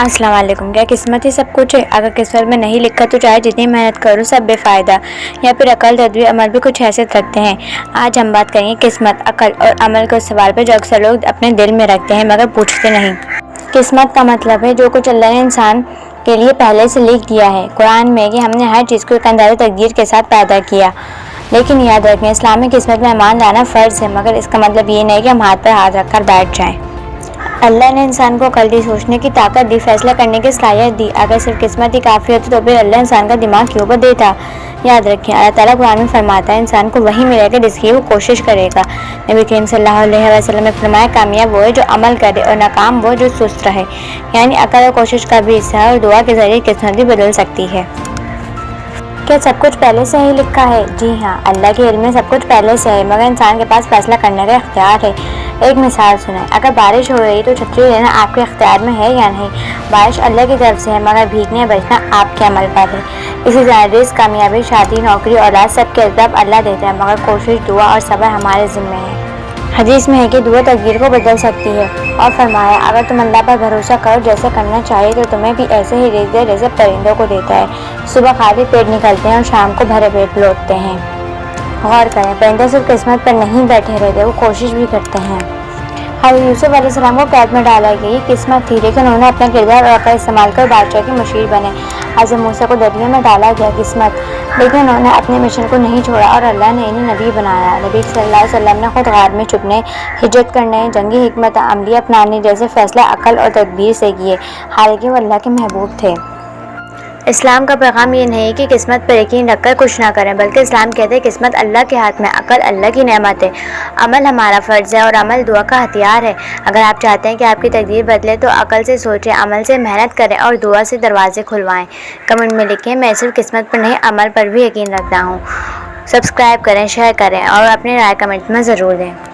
السلام علیکم۔ کیا قسمت ہی سب کچھ ہے؟ اگر قسمت میں نہیں لکھا تو چاہے جتنی محنت کرو سب بے فائدہ، یا پھر عقل تدبیر عمل بھی کچھ حیثیت رکھتے ہیں۔ آج ہم بات کریں گے قسمت، عقل اور عمل کے سوال پہ جو اکثر لوگ اپنے دل میں رکھتے ہیں مگر پوچھتے نہیں۔ قسمت کا مطلب ہے جو کچھ اللہ نے انسان کے لیے پہلے سے لکھ دیا ہے۔ قرآن میں کہ ہم نے ہر چیز کو ایک اندازہ تقدیر کے ساتھ پیدا کیا۔ لیکن یاد رکھیں اسلام میں قسمت میں ایمان لانا فرض ہے، مگر اس کا مطلب یہ نہیں کہ ہم ہاتھ پر ہاتھ رکھ کر بیٹھ جائیں۔ اللہ نے انسان کو عقل دی، سوچنے کی طاقت دی، فیصلہ کرنے کی صلاحیت دی۔ اگر صرف قسمت ہی کافی ہوتی تو پھر اللہ انسان کا دماغ کیوں دیتا؟ یاد رکھیں اللہ تعالیٰ قرآن میں فرماتا ہے انسان کو وہی ملے گا جس کی وہ کوشش کرے گا۔ نبی کریم صلی اللہ علیہ وسلم نے فرمایا کامیاب وہ ہے جو عمل کرے اور ناکام وہ جو سست رہے۔ یعنی عقل اور کوشش کا بھی حصہ ہے اور دعا کے ذریعے قسمت بھی بدل سکتی ہے۔ کیا سب کچھ پہلے سے ہی لکھا ہے؟ جی ہاں، اللہ کے علم میں سب کچھ پہلے سے ہے، مگر انسان کے پاس فیصلہ کرنے کا اختیار ہے۔ ایک مثال سنیں، اگر بارش ہو رہی تو چھتری لینا آپ کے اختیار میں ہے یا نہیں؟ بارش اللہ کی طرف سے ہے، مگر بھیگنے یا بچنا آپ کے عمل پر ہے۔ اسی طرح رزق، کامیابی، شادی، نوکری، اولاد سب کے اسباب اللہ دیتا ہے، مگر کوشش، دعا اور صبر ہمارے ذمہ ہے۔ حدیث میں ہے کہ دعا تقدیر کو بدل سکتی ہے، اور فرمایا اگر تم اللہ پر بھروسہ کرو جیسے کرنا چاہیے تو تمہیں بھی ایسے ہی رزق دے جیسے پرندوں کو دیتا ہے، صبح خالی پیٹ نکلتے ہیں اور شام کو بھرے پیٹ لوٹتے ہیں۔ غور کریں، پرندے صرف قسمت پر نہیں بیٹھے رہتے، وہ کوشش بھی کرتے ہیں۔ حضرت یوسف علیہ السلام کو قید میں ڈالا گیا، یہ قسمت تھی، لیکن انہوں نے اپنا کردار اور عقل استعمال کر بادشاہ کے مشیر بنے۔ حضرت موسیٰ کو دریا میں ڈالا گیا، قسمت، لیکن انہوں نے اپنے مشن کو نہیں چھوڑا اور اللہ نے انہیں نبی بنایا۔ نبی صلی اللہ علیہ وسلم نے خود غار میں چھپنے، ہجرت کرنے، جنگی حکمت عملی اپنانے جیسے فیصلے عقل اور تدبیر سے کیے، حالانکہ وہ اللہ کے محبوب تھے۔ اسلام کا پیغام یہ نہیں کہ قسمت پر یقین رکھ کر کچھ نہ کریں، بلکہ اسلام کہتے ہیں قسمت اللہ کے ہاتھ میں، عقل اللہ کی نعمت ہے، عمل ہمارا فرض ہے اور عمل دعا کا ہتھیار ہے۔ اگر آپ چاہتے ہیں کہ آپ کی تقدیر بدلے تو عقل سے سوچیں، عمل سے محنت کریں اور دعا سے دروازے کھلوائیں۔ کمنٹ میں لکھیں میں صرف قسمت پر نہیں عمل پر بھی یقین رکھتا ہوں۔ سبسکرائب کریں، شیئر کریں اور اپنی رائے کمنٹ میں ضرور دیں۔